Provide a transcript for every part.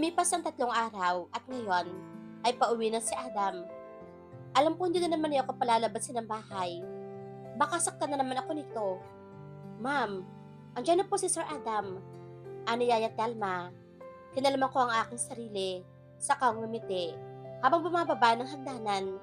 Lumipas ang 3 araw at ngayon ay pauwi na si Adam. Alam ko hindi na naman niya ako palalabasin ng bahay. Baka saktan na naman ako nito. Ma'am, andyan na po si Sir Adam. Ani Yaya Telma. Kinalaman ko ang aking sarili, saka ngumiti, habang bumababa ng hagdanan.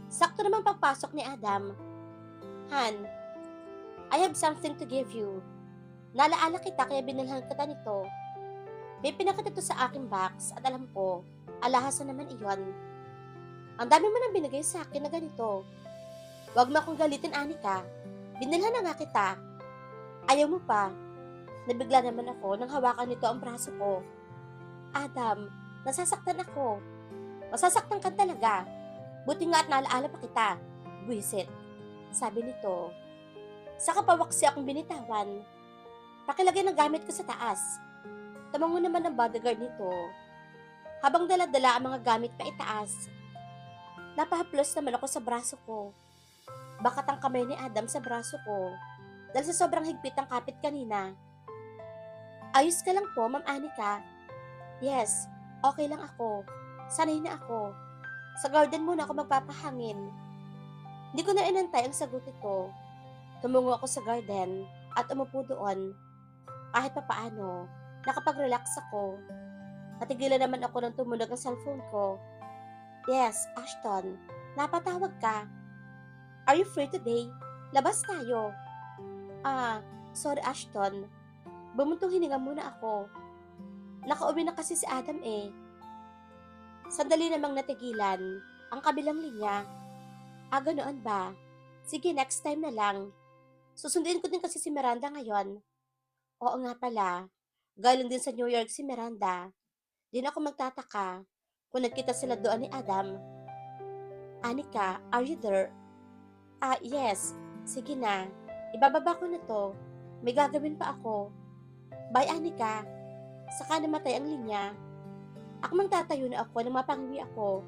Sakto naman pagpasok ni Adam. Han, I have something to give you. Nalaala kita kaya binilhan kita nito. May pinakita ito sa aking box at alam ko, alahas na naman iyon. Ang dami mo nang binigay sa akin na ganito. Huwag mo akong galitin, Anika. Binilhan na nga kita. Ayaw mo pa. Nabigla naman ako nang hawakan nito ang braso ko. Adam, nasasaktan ako. Masasaktan ka talaga. Buti nga at naalaala pa kita. Buwisit. Sabi nito. Saka pawaksi akong binitawan. Pakilagay ng gamit ko sa taas. Tamango naman ang bodyguard nito. Habang dala-dala ang mga gamit pa itaas. Napahaplos naman ako sa braso ko. Bakat ang kamay ni Adam sa braso ko. Dahil sa sobrang higpit ng kapit kanina. Ayos ka lang po, Ma'am Anika. Yes, okay lang ako. Sanay na ako. Sa garden muna ako magpapahangin. Hindi ko na inantay ang sagot ito. Tumungo ako sa garden at umupo doon. Kahit papaano, nakapag-relax ako. Natigilan naman ako nang tumunog ang cellphone ko. Yes, Ashton, napatawag ka. Are you free today? Labas tayo. Sorry Ashton. Bumuntong hininga muna ako. Nakauwi na kasi si Adam eh. Sandali namang natigilan ang kabilang linya. Ganoon ba? Sige, next time na lang. Susundin ko din kasi si Miranda ngayon. Oo nga pala. Galing din sa New York si Miranda. Din ako magtataka kung nagkita sila doon ni Adam. Anika, are you there? Yes. Sige na. Ibababa ko na to. May gagawin pa ako. Bye, Anika. Saka namatay ang linya. Ako mang tatayo na ako nang mapangiwi ako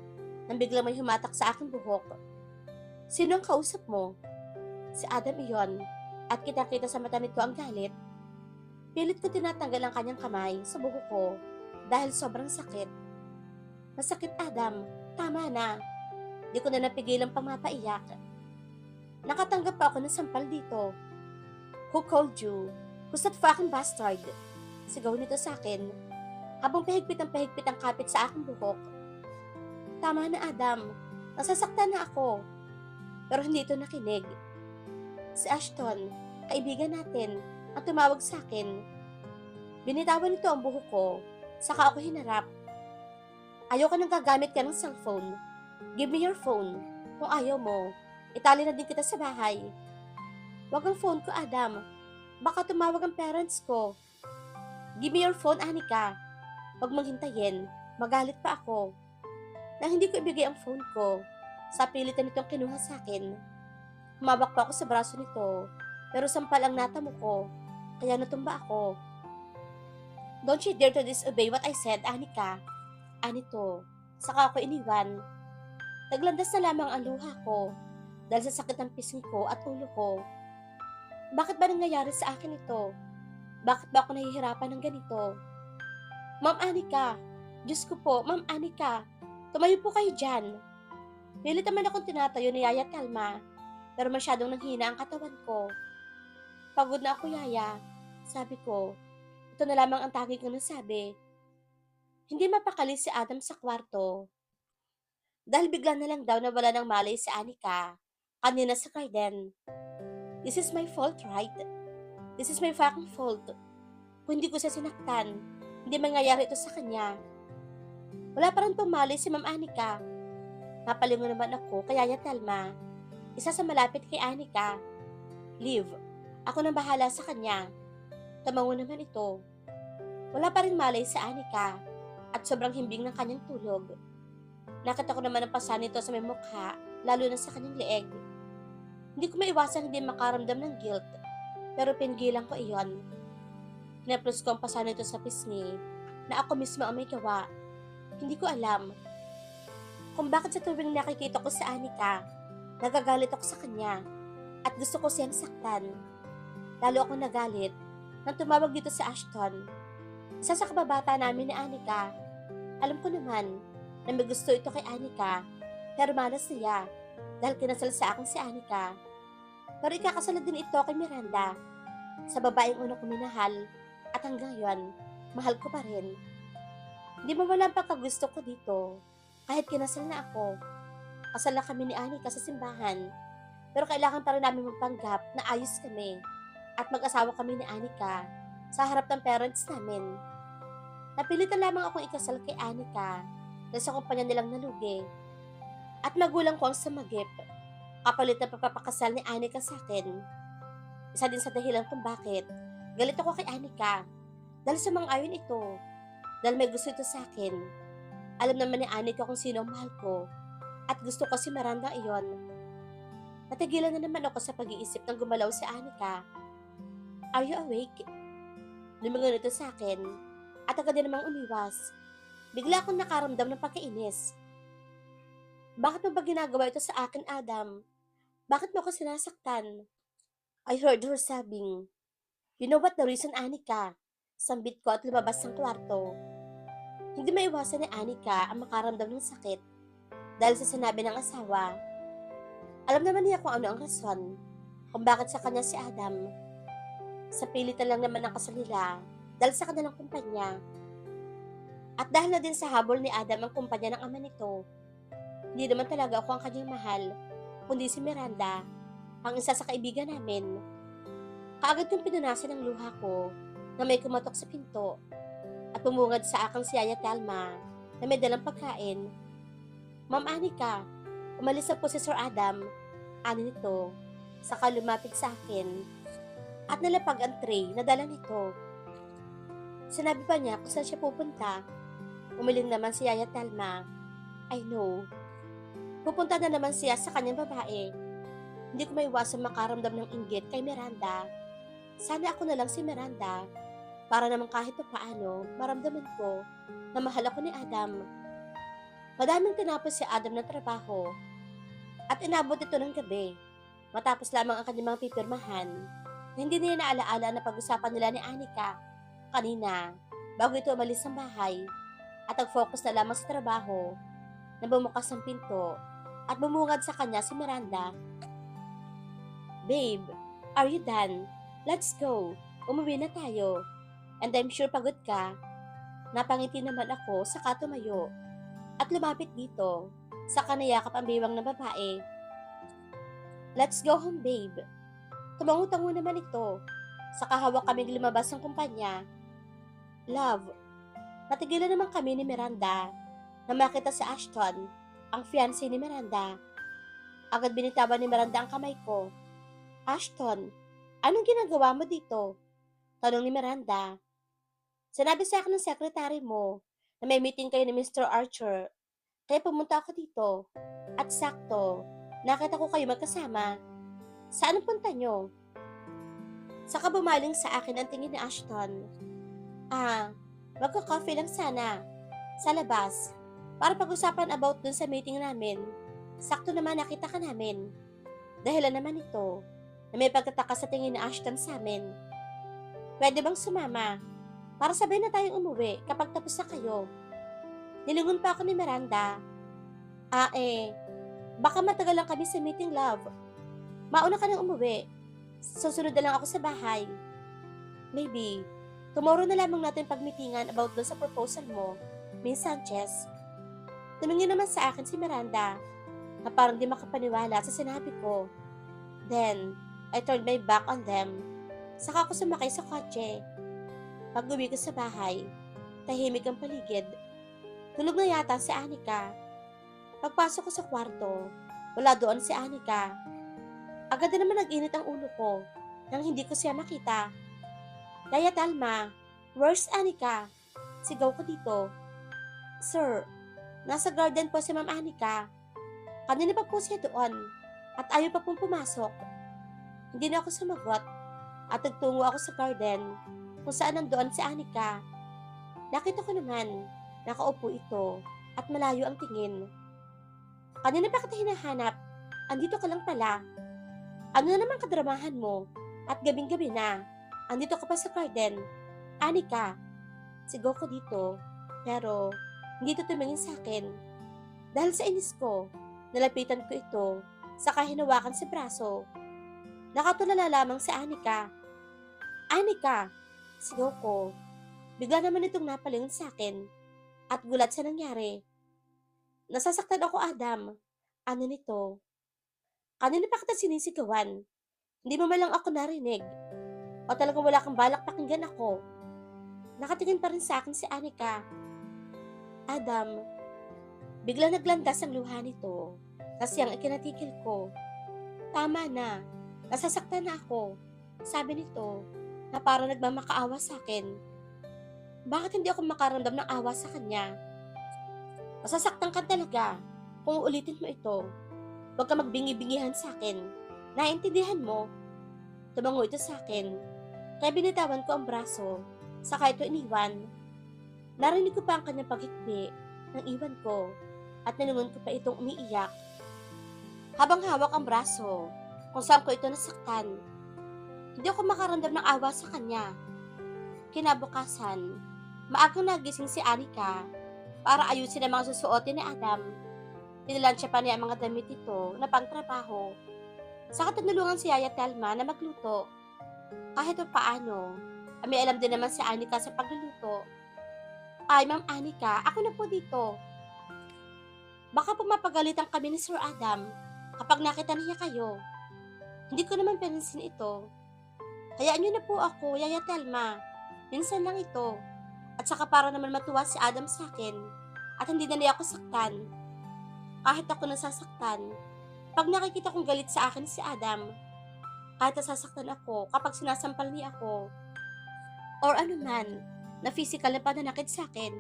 nang biglang may humatak sa aking buhok. Sino ang kausap mo? Si Adam iyon at kita-kita sa mata nito ang galit. Pilit ko tinatanggal ang kanyang kamay sa buhok ko dahil sobrang sakit. Masakit, Adam. Tama na. Di ko na napigilan pang mapaiyak. Nakatanggap pa ako ng sampal dito. Who called you? Who's that fucking bastard? Sigaw nito sa akin habang pahigpit ang kapit sa aking buhok. Tama na, Adam. Nasasaktan na ako. Pero hindi ito nakinig. Si Ashton, kaibigan natin, ang tumawag sa akin. Binitawan nito ang buhok ko, saka ako hinarap. Ayaw ka nang gagamit ka ng cellphone. Give me your phone. Kung ayaw mo, itali na din kita sa bahay. Wag ang phone ko, Adam. Baka tumawag ang parents ko. Give me your phone, Anika. Wag mong hintayin. Magalit pa ako. Nang hindi ko ibigay ang phone ko, sa pilitan nitong kinuha sa akin. Humawak pa ako sa braso nito, pero sampal ang natamo ko, kaya natumba ako. Don't you dare to disobey what I said, Anika. Anito, saka ako iniwan. Naglandas na lamang ang luha ko, dahil sa sakit ng pisngi ko at ulo ko. Bakit ba nangyayari sa akin ito? Bakit ba ako nahihirapan ng ganito? Ma'am Anika, Diyos ko po, Ma'am Anika, tumayo po kayo dyan. Pilit naman akong tinatayo ni Yaya Telma, pero masyadong nanghina ang katawan ko. Pagod na ako, Yaya. Sabi ko, ito na lamang ang tanging kong nasabi. Hindi mapakali si Adam sa kwarto. Dahil bigla na lang daw nawala ng malay si Anika, kanina sa garden. This is my fault, right? This is my fucking fault. Kung hindi ko siya sinaktan, hindi mangyayari ito sa kanya. Wala pa rin pumalay si Ma'am Anika. Napalingon naman ako kay Yaya Telma. Isa sa malapit kay Anika. Leave. Ako nang bahala sa kanya. Tamango naman ito. Wala pa rin malay si Anika at sobrang himbing ng kanyang tulog. Nakita ko naman ang pasa nito sa may mukha, lalo na sa kanyang leeg. Hindi ko maiwasang hindi makaramdam ng guilt, pero pinigilan ko iyon. Pinaplos ko ang pasa nito sa pisngi na ako mismo ang may gawa. Hindi ko alam kung bakit sa tuwing nakikita ko sa Anika, nagagalit ako sa kanya at gusto ko siyang saktan. Lalo ako nagalit nang tumawag dito sa Ashton. Isa sa kababata namin ni Anika. Alam ko naman na may gusto ito kay Anika, pero malas niya dahil kinasal sa akin si Anika. Pero ikakasal din ito kay Miranda, sa babaeng una ko minahal, at hanggang ngayon, mahal ko pa rin. Hindi mawala ang pagkagusto ko dito, kahit kinasal na ako. Kasal na kami ni Anika sa simbahan, pero kailangan pa rin namin magpanggap na ayos kami at mag-asawa kami ni Anika sa harap ng parents namin. Napilitan lamang akong ikasal kay Anika dahil sa kumpanya nilang nalugi. At magulang ko ang sumagip, kapalit na pagpapakasal ni Anika sa akin. Isa din sa dahilan kung bakit galit ako kay Anika dahil sa mga ayon ito, dahil may gusto ito sa akin. Alam naman ni Anika kung sino ang mahal ko at gusto ko si Miranda iyon. Natigilan na naman ako sa pag-iisip ng gumalaw si Anika. Are you awake? Lumingon ito sa akin at agad din namang umiwas. Bigla akong nakaramdam ng pagkainis. Bakit mo ba ginagawa ito sa akin, Adam? Bakit mo ako sinasaktan? I heard her sobbing. You know what the reason, Anika? Sambit ko at lumabas ng kwarto. Hindi maiwasan ni Anika ang makaramdam ng sakit dahil sa sinabi ng asawa. Alam naman niya kung ano ang rason kung bakit sa kanya si Adam. Sa pilitan lang naman ang kasal nila dahil sa kanilang kumpanya. At dahil na din sa habol ni Adam ang kumpanya ng ama nito, hindi naman talaga ako ang kanyang mahal, kundi si Miranda, ang isa sa kaibigan namin. Kaagad kong pinunasan ng luha ko na may kumatok sa pinto at bumungad sa aking si Yaya Telma na may dalang pagkain. Ma'am Anika, umalis na po si Sir Adam, ani nito, saka lumapit sa akin at nalapag ang tray na dala nito. Sinabi pa niya kung saan siya pupunta. Umiling naman si Yaya Telma. I know. Pupunta na naman siya sa kanyang babae. Hindi ko maiwasang makaramdam ng inggit kay Miranda. Sana ako na lang si Miranda para naman kahit pa paano maramdaman ko na mahal ako ni Adam. Madaming tinapos si Adam ng trabaho at inabot ito ng gabi. Matapos lamang ang kanyang mga pipirmahan na hindi niya naalaala na pag-usapan nila ni Anika kanina bago ito umalis ng bahay at nag-focus na lamang sa trabaho na bumukas ng pinto at bumungad sa kanya si Miranda. Babe, are you done? Let's go. Umuwi na tayo. And I'm sure pagod ka. Napangiti naman ako saka tumayo at lumapit dito saka nayakap ang biwang na babae. Let's go home, babe. Tumango-tango naman ito. Saka hawak kaming lumabas ng kumpanya. Love, natigilan naman kami ni Miranda na makita si Ashton, ang fiancé ni Miranda. Agad binitawan ni Miranda ang kamay ko. Ashton, anong ginagawa mo dito? Tanong ni Miranda. Sinabi sa akin ng sekretary mo na may meeting kayo ni Mr. Archer, kaya pumunta ako dito. At sakto, nakita ko kayo magkasama. Saan ang punta nyo? Saka bumaling sa akin ang tingin ni Ashton. Magka-coffee lang sana. Sa labas. Para pag-usapan about dun sa meeting namin. Sakto naman nakita ka namin. Dahilan naman ito na may pagkataka sa tingin ni Ashton sa amin. Pwede bang sumama? Para sabay na tayong umuwi kapag tapos na kayo. Nilingon pa ako ni Miranda. Baka matagal lang kami sa meeting, love. Mauna ka nang umuwi. Susunod na lang ako sa bahay. Maybe, tomorrow na lamang natin pagmitingan about dun sa proposal mo, Miss Sanchez. Tumingin naman sa akin si Miranda na parang di makapaniwala sa sinabi ko. Then, I turned my back on them. Saka ako sumakay sa kotse. Pag-uwi ko sa bahay, tahimik ang paligid. Tulog na yata si Anika. Pagpasok ko sa kwarto, wala doon si Anika. Agad na naman nag-init ang ulo ko nang hindi ko siya makita. Yaya Telma, where's Anika? Sigaw ko dito. Sir, nasa garden po si Ma'am Anika. Kanina pa po siya doon at ayaw pa pong pumasok. Hindi na ako sumagot at nagtungo ako sa garden kung saan nandoon si Anika. Nakita ko naman, nakaupo ito at malayo ang tingin. Kanina pa kita hinahanap, andito ka lang pala. Ano na naman kadramahan mo? At gabing-gabi na, andito ka pa sa garden. Anika, Sigaw ko dito, pero hindi ito tumingin sa akin. Dahil sa inis ko, nalapitan ko ito, saka hinawakan sa braso. Nakatulala lamang si Anika. Anika! Sigaw ko. Bigla naman itong napalingon sa akin at gulat sa nangyari. Nasasaktan ako, Adam. Ano nito? Kanina pa kita sinisigawan. Hindi mo malang ako narinig. O talagang wala kang balak pakinggan ako. Nakatingin pa rin sa akin si Anika. Adam, bigla naglandas ang luha nito kasi ang ikinatigil ko. Tama na, nasasaktan na ako. Sabi nito na parang nagmamakaawa sa akin. Bakit hindi ako makaramdam ng awa sa kanya? Masasaktan ka talaga kung uulitin mo ito. Huwag ka magbingi-bingihan sa akin. Naintindihan mo? Tumango ito sa akin. Kaya binitawan ko ang braso. Saka ito iniwan. Narinig ko pa ang kanyang paghikbi ng iwan ko at nalingon ko pa itong umiiyak. Habang hawak ang braso, kung saan ko ito nasaktan. Hindi ako makaramdam ng awa sa kanya. Kinabukasan, maagang nagising si Anika para ayusin ang mga susuotin ni Adam. Tinalansya pa niya ang mga damit nito na pangtrabaho. Saka tinulungan si Yaya Telma na magluto. Kahit pa paano, may alam din naman si Anika sa pagluluto. Ay, Ma'am Anika, ako na po dito. Baka pumapagalitan kami ni Sir Adam kapag nakita niya kayo. Hindi ko naman pinansin ito. Hayaan niyo na po ako, Yaya Telma. Minsan lang ito. At saka para naman matuwa si Adam sa akin at hindi na niya ako saktan. Kahit ako nasasaktan, pag nakikita kong galit sa akin si Adam, kahit nasasaktan ako kapag sinasampal niya ako, or ano man, na physical na pananakit sa akin,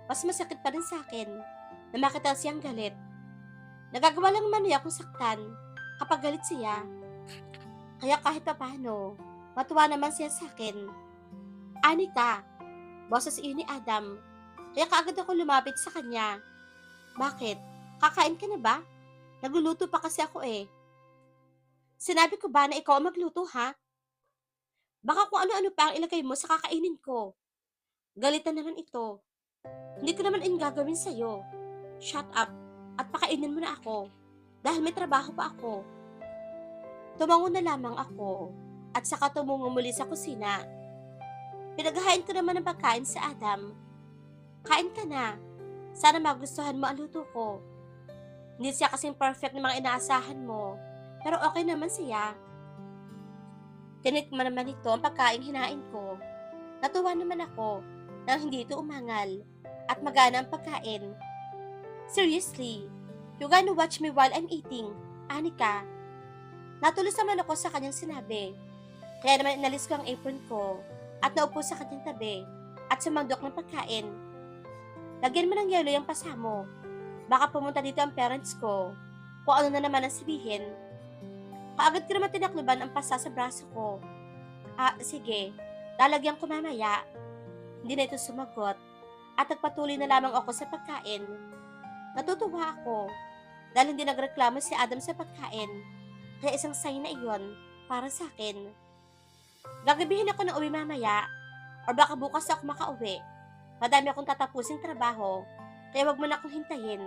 mas masakit pa rin sa akin na makita siyang galit. Nagagawa lang naman niya akong saktan kapag galit siya. Kaya kahit pa paano, matuwa naman siya sa akin. Anika, boses iyon ni Adam, kaya kaagad ako lumapit sa kanya. Bakit? Kakain ka na ba? Nagluluto pa kasi ako eh. Sinabi ko ba na ikaw ang magluto ha? Baka kung ano-ano pa ang ilagay mo sa kakainin ko. Galitan naman ito. Hindi ko naman gagawin sa'yo. Shut up at pakainin mo na ako dahil may trabaho pa ako. Tumango na lamang ako at saka tumungo muli sa kusina. Pinaghahain ko naman ng pagkain sa Adam. Kain ka na. Sana magustuhan mo ang luto ko. Hindi siya kasing perfect ng mga inaasahan mo, pero okay naman siya. Tinikman naman ito ang pagkain hinain ko. Natuwa naman ako nang hindi ito umangal at magana ang pagkain. Seriously, you gonna watch me while I'm eating, Anika? Natulos naman ako sa kanyang sinabi. Kaya naman inalis ko ang apron ko at naupo sa kanyang tabi at sumandok ng pagkain. Lagyan mo ng yelo yung pasa mo. Baka pumunta dito ang parents ko. Kung ano na naman ang sabihin. Kaagad ko naman tinakluban ang pasa sa braso ko. Sige. Lalagyan ko mamaya. Hindi na ito sumagot. At nagpatuloy na lamang ako sa pagkain. Natutuwa ako. Dahil hindi nagreklamo si Adam sa pagkain. Kaya isang sign na iyon para sa akin. Gagabihin ako ng uwi mamaya. Or baka bukas ako makauwi. Madami akong tatapusing trabaho. Kaya wag mo na akong hintayin.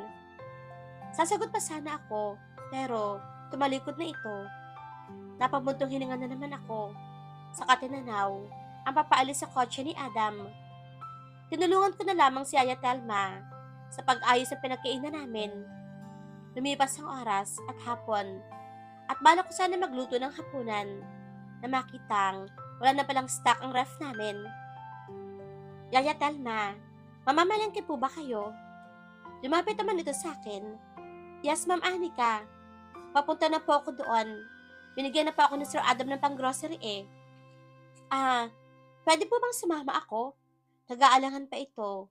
Sasagot pa sana ako. Pero tumalikod na ito. Napabuntong hininga na naman ako. Sa katinanaw, ang papaalis sa kotse ni Adam. Tinulungan ko na lamang si Yaya Telma sa pag-ayos ng pinagkainan namin. Lumipas ang oras at hapon. At bala ko sana magluto ng hapunan na makitang wala na palang stock ang ref namin. Yaya Telma, mamamalengke po ba kayo? Lumapit naman ito sa akin. Yes, Ma'am Anika. Papunta na po ako doon. Binigyan na pa ako ni Sir Adam ng pang-grocery eh. Pwede po bang sumama ako? Nag-aalangan pa ito.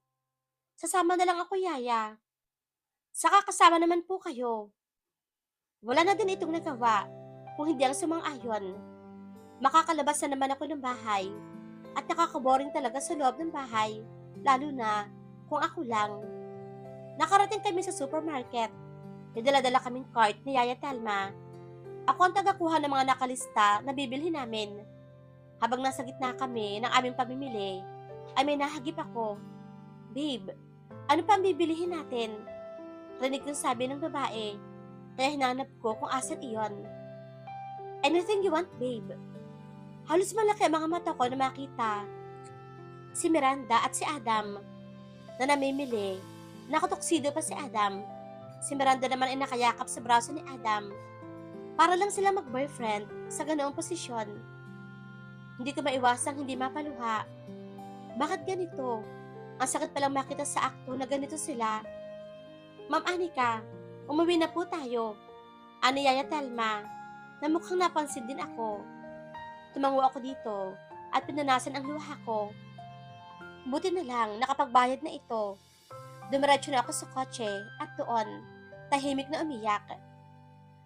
Sasama na lang ako, Yaya. Saka kasama naman po kayo. Wala na din itong nagawa kung hindi ang sumang-ayon. Makakalabas na naman ako ng bahay at nakakaboring talaga sa loob ng bahay, lalo na kung ako lang. Nakarating kami sa supermarket. May dala-dala kaming cart ni Yaya Telma. Ako ang tagakuha ng mga nakalista na bibilhin namin. Habang nasa gitna kami ng aming pamimili, ay may nahagip ako. Babe, ano pa ang bibilihin natin? Rinig kong sabi ng babae, kaya hinanap ko kung asan iyon. Anything you want, babe. Halos malaki ang mga mata ko na makita si Miranda at si Adam na namimili. Nakatuksido pa si Adam. Si Miranda naman ay nakayakap sa braso ni Adam. Para lang sila mag-boyfriend sa ganoong posisyon. Hindi ko maiwasang hindi mapaluha. Bakit ganito? Ang sakit palang makita sa akto na ganito sila. Ma'am Anika, umuwi na po tayo. Ani Yaya Telma, na mukhang napansin din ako. Tumango ako dito at pinanasan ang luha ko. Buti na lang nakapagbayad na ito. Dumiretso na ako sa kotse at doon, tahimik na umiyak.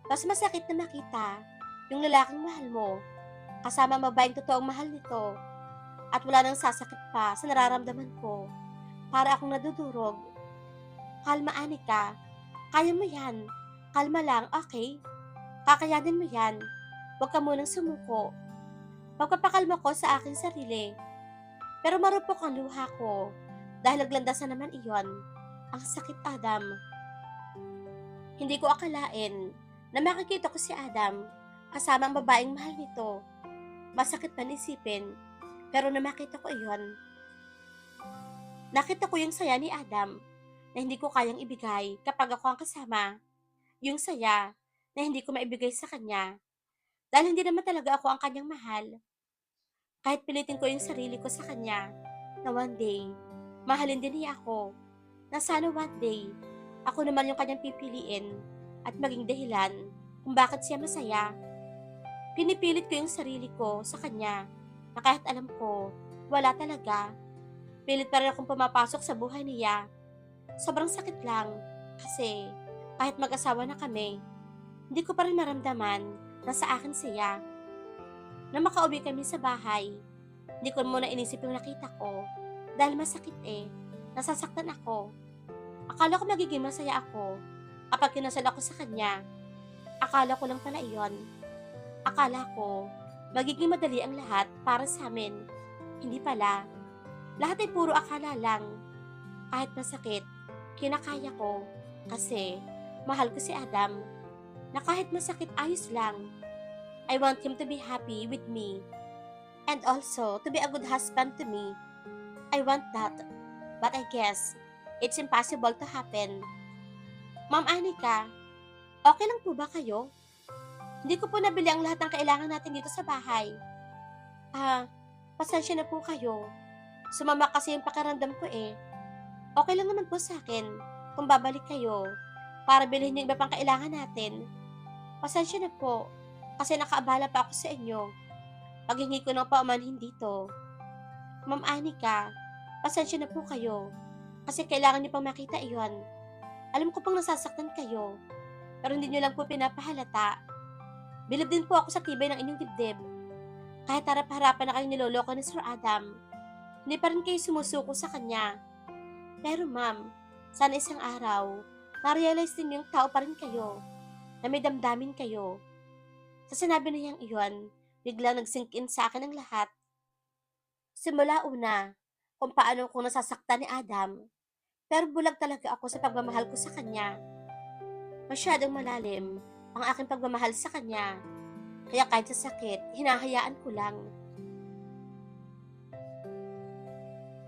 Mas masakit na makita yung lalaking mahal mo, kasama ang babaeng totoong mahal nito, at wala nang sasakit pa sa nararamdaman ko. Para akong nadudurog. Kalma, Anika. Kaya mo yan. Kalma lang, okay? Kakayanin mo yan. Huwag ka munang sumuko. Pagpapakalma ko sa aking sarili. Pero marupok ang luha ko dahil naglandasan naman iyon. Ang sakit, Adam. Hindi ko akalain na makikita ko si Adam kasama ang babaeng mahal nito. Masakit man isipin, pero na makita ko iyon. Nakita ko yung saya ni Adam na hindi ko kayang ibigay kapag ako ang kasama. Yung saya na hindi ko maibigay sa kanya dahil hindi naman talaga ako ang kanyang mahal. Kahit pilitin ko yung sarili ko sa kanya na one day, mahalin din niya ako. Na sana one day, ako naman yung kanyang pipiliin at maging dahilan kung bakit siya masaya. Pinipilit ko yung sarili ko sa kanya na kahit alam ko, wala talaga. Pilit pa rin akong pumapasok sa buhay niya. Sobrang sakit lang kasi kahit mag-asawa na kami, hindi ko pa rin maramdaman na sa akin siya. Na makauwi kami sa bahay, hindi ko muna inisip yung nakita ko dahil masakit nasasaktan ako. Akala ko magiging masaya ako kapag kinasal ako sa kanya. Akala ko lang pala iyon. Akala ko magiging madali ang lahat para sa amin. Hindi pala. Lahat ay puro akala lang. Kahit masakit, kinakaya ko kasi mahal ko si Adam. Na kahit masakit, ayos lang. I want him to be happy with me. And also, to be a good husband to me. I want that. But I guess, it's impossible to happen. Ma'am Anika, okay lang po ba kayo? Hindi ko po nabili ang lahat ng kailangan natin dito sa bahay. Pasensya na po kayo. Sumama kasi yung pakiramdam ko Okay lang naman po sa akin kung babalik kayo para bilhin yung iba pang kailangan natin. Pasensya na po. Kasi nakaabala pa ako sa inyo. Paghingi ko ng paumanhin dito. Ma'am Anika, pasensya na po kayo. Kasi kailangan niyo pang makita iyon. Alam ko pang nasasaktan kayo. Pero hindi niyo lang po pinapahalata. Bilib din po ako sa tibay ng inyong dibdib. Kahit harap-harapan na kayong niloloko ni Sir Adam, hindi pa rin kayo sumusuko sa kanya. Pero ma'am, sana isang araw, ma-realize din yung tao pa rin kayo. Na may damdamin kayo. Sa sinabi niyang iyon, biglang nag-sink in sa akin ang lahat. Simula una, kung paano ko nasasaktan ni Adam, pero bulag talaga ako sa pagmamahal ko sa kanya. Masyadong malalim ang aking pagmamahal sa kanya, kaya kahit sa sakit, hinahayaan ko lang.